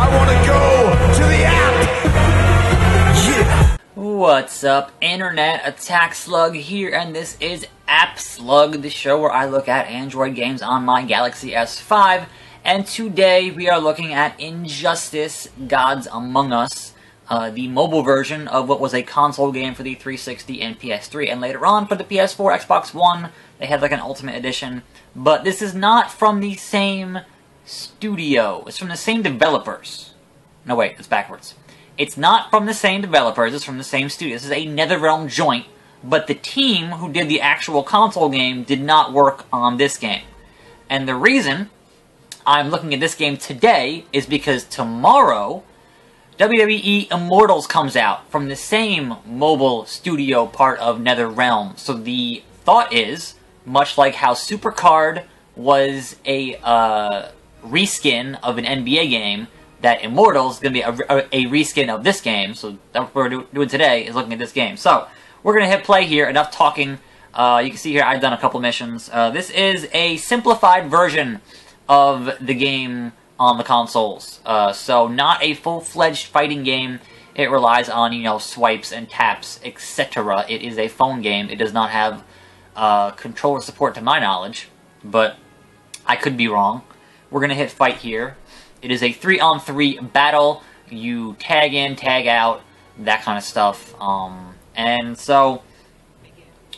I want to go to the app. Yeah. What's up, Internet? AppSlug here, and this is AppSlug, the show where I look at Android games on my Galaxy S5. And today we are looking at Injustice: Gods Among Us, the mobile version of what was a console game for the 360 and PS3, and later on for the PS4, Xbox One, they had like an Ultimate Edition. But this is not from the same studio. It's from the same developers. No, wait, it's backwards. It's not from the same developers, it's from the same studio. This is a NetherRealm joint, but the team who did the actual console game did not work on this game. And the reason I'm looking at this game today is because tomorrow, WWE Immortals comes out from the same mobile studio part of NetherRealm. So the thought is, much like how Supercard was a reskin of an NBA game, that Immortals is going to be a reskin of this game. So that's what we're doing today, is looking at this game. So we're going to hit play here. Enough talking. You can see here I've done a couple missions. This is a simplified version of the game on the consoles. So not a full-fledged fighting game. It relies on, you know, swipes and taps, etc. It is a phone game. It does not have controller support to my knowledge, but I could be wrong. We're going to hit fight here. It is a 3-on-3 battle. You tag in, tag out, that kind of stuff. And so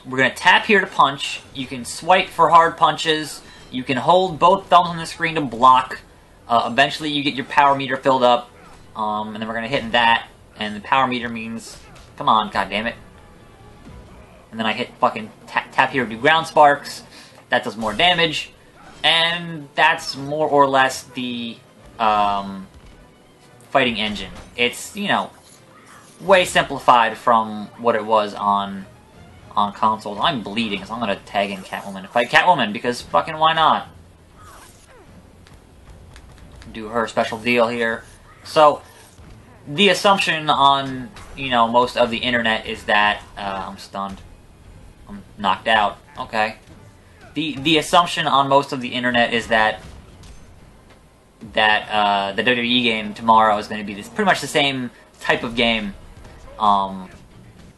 we're going to tap here to punch. You can swipe for hard punches. You can hold both thumbs on the screen to block. Eventually you get your power meter filled up. And then we're going to hit that. And the power meter means, come on, goddammit. And then I hit fucking tap here to do ground sparks. That does more damage. And that's more or less the fighting engine. It's, you know, way simplified from what it was on consoles. I'm bleeding, so I'm gonna tag in Catwoman to fight Catwoman, because fucking why not? Do her special deal here. So, the assumption on, you know, most of the internet is that, I'm stunned. I'm knocked out. Okay. The assumption on most of the internet is that the WWE game tomorrow is going to be pretty much the same type of game,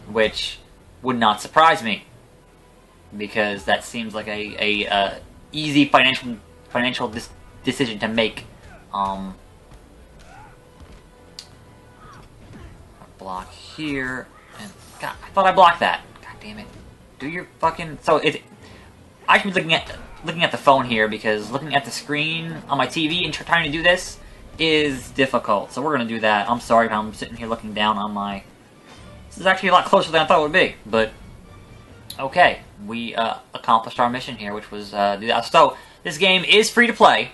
which would not surprise me, because that seems like a easy financial decision to make. Block here, and God, I thought I blocked that. God damn it! Do your fucking I should be looking at the phone here, because looking at the screen on my TV and trying to do this is difficult. So we're going to do that. I'm sorry if I'm sitting here looking down on my... This is actually a lot closer than I thought it would be. But, okay. We accomplished our mission here, which was do that. So, this game is free to play.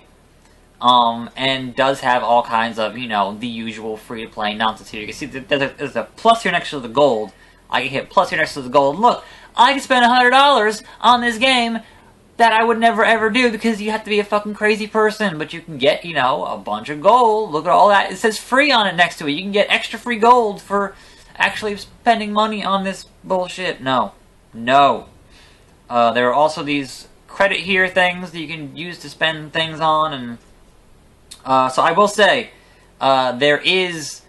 And does have all kinds of, you know, the usual free to play nonsense here. You can see there's a plus here next to the gold. I can hit plus here next to the gold. Look, I can spend $100 on this game that I would never ever do, because you have to be a fucking crazy person. But you can get, you know, a bunch of gold. Look at all that. It says free on it next to it. You can get extra free gold for actually spending money on this bullshit. No. No. There are also these credit here things that you can use to spend things on. And so I will say, there is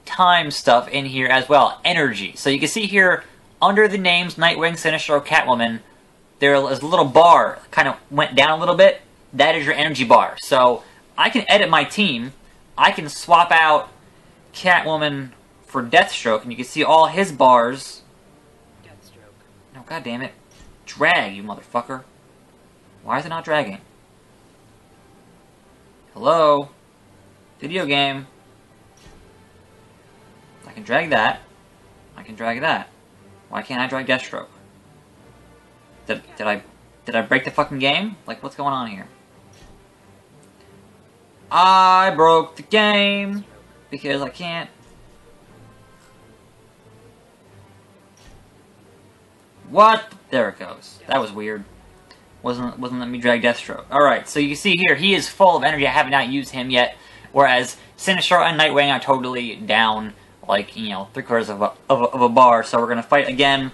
time stuff in here as well. Energy. So you can see here, under the names Nightwing, Sinestro, Catwoman, there is a little bar, kind of went down a little bit. That is your energy bar. So I can edit my team. I can swap out Catwoman for Deathstroke, and you can see all his bars. Deathstroke. No, goddammit. Drag, you motherfucker. Why is it not dragging? Hello? Video game. I can drag that. I can drag that. Why can't I drag Deathstroke? Did I break the fucking game? Like, what's going on here? I broke the game because I can't. What? There it goes. That was weird. Wasn't letting me drag Deathstroke. Alright, so you can see here, he is full of energy. I have not used him yet. Whereas Sinestro and Nightwing are totally down, like, you know, 3/4 of a bar. So we're gonna fight again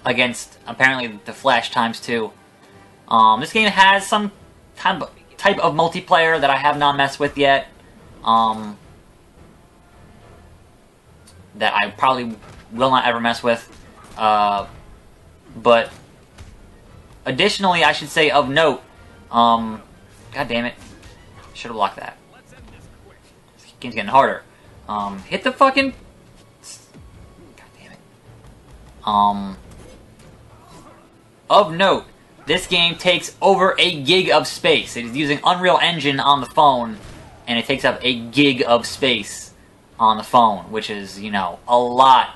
against, apparently, the Flash ×2. This game has some type of multiplayer that I have not messed with yet. that I probably will not ever mess with. But additionally, I should say of note, god damn it, should have blocked that. This game's getting harder. Hit the fucking, god damn it. Of note, this game takes over a gig of space. It is using Unreal Engine on the phone, and it takes up a gig of space on the phone, which is, you know, a lot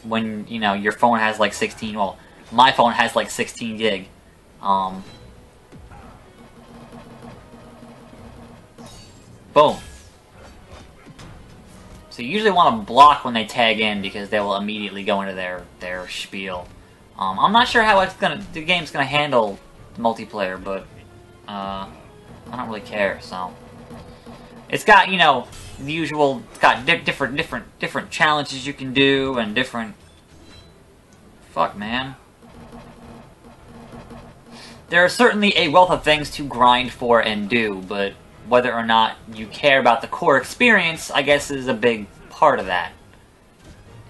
when, you know, your phone has like 16, well, my phone has like 16 gig. Boom. So you usually want to block when they tag in because they will immediately go into their spiel. I'm not sure how the game's gonna handle multiplayer, but I don't really care. So it's got, you know, the usual. It's got different challenges you can do and different. Fuck, man. There are certainly a wealth of things to grind for and do, but whether or not you care about the core experience, I guess, is a big part of that.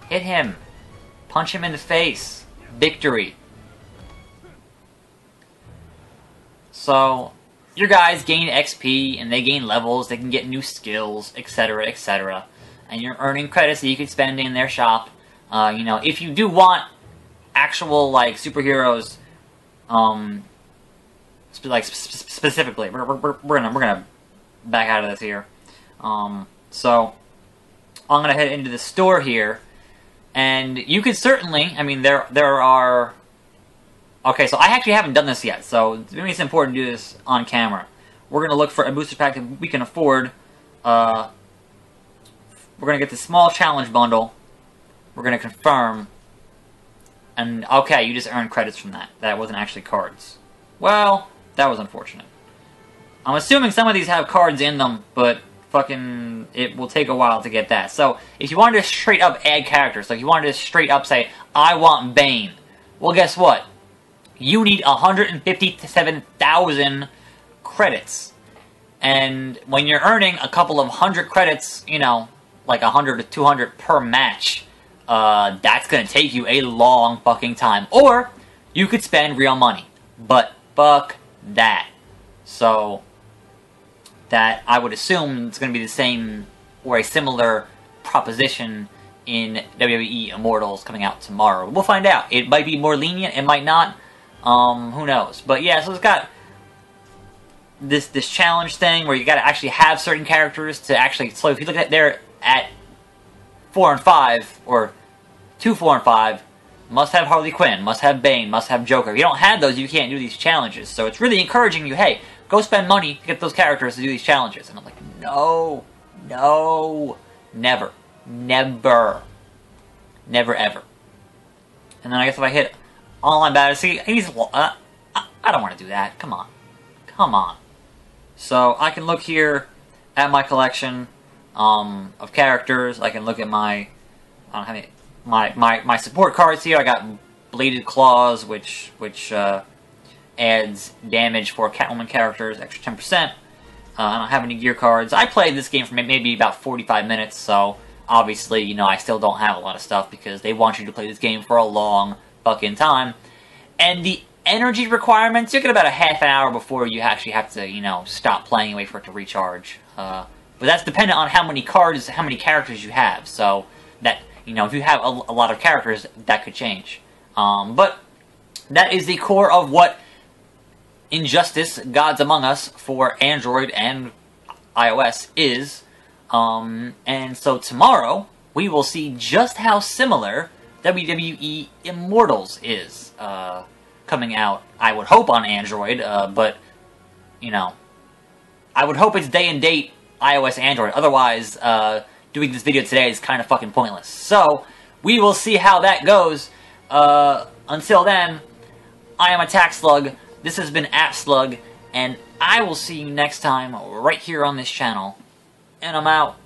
Hit him. Punch him in the face. Victory. So, your guys gain XP, and they gain levels, they can get new skills, etc., etc. And you're earning credits that you can spend in their shop. You know, if you do want actual, like, superheroes, specifically, we're gonna back out of this here. So, I'm gonna head into the store here. And you could certainly, I mean, there are... Okay, so I actually haven't done this yet, so maybe it's important to do this on camera. We're going to look for a booster pack that we can afford. We're going to get the small challenge bundle. We're going to confirm. And, okay, you just earned credits from that. That wasn't actually cards. Well, that was unfortunate. I'm assuming some of these have cards in them, but... fucking, it will take a while to get that. So, if you wanted to straight up add characters, like you wanted to straight up say, I want Bane, well, guess what? You need 157,000 credits. And when you're earning a couple of 100 credits, you know, like 100 to 200 per match, that's gonna take you a long fucking time. Or, you could spend real money. But, fuck that. So... that I would assume it's going to be the same or a similar proposition in WWE Immortals coming out tomorrow. We'll find out. It might be more lenient, it might not. Who knows? But yeah, so it's got this challenge thing where you got to actually have certain characters to actually. So if you look at there at 4 and 5 or 2, 4, and 5, must have Harley Quinn, must have Bane, must have Joker. If you don't have those, you can't do these challenges. So it's really encouraging you. Hey. Go spend money to get those characters to do these challenges. And I'm like, no, no, never, never, never, ever. And then I guess if I hit online battle, see, I don't want to do that. Come on, come on. So I can look here at my collection of characters. I can look at my, I don't have any, my support cards here. I got Bladed Claws, which adds damage for Catwoman characters, extra 10%. I don't have any gear cards. I played this game for maybe about 45 minutes, so obviously, you know, I still don't have a lot of stuff because they want you to play this game for a long fucking time. And the energy requirements, you get about a half hour before you actually have to, you know, stop playing and wait for it to recharge. But that's dependent on how many cards, how many characters you have. So, that, you know, if you have a lot of characters, that could change. But that is the core of what Injustice Gods Among Us for Android and iOS is. And so tomorrow, we will see just how similar WWE Immortals is coming out, I would hope, on Android, but, you know, I would hope it's day and date iOS Android. Otherwise, doing this video today is kind of fucking pointless. So, we will see how that goes. Until then, I am AppSlug. This has been AppSlug, and I will see you next time right here on this channel. And I'm out.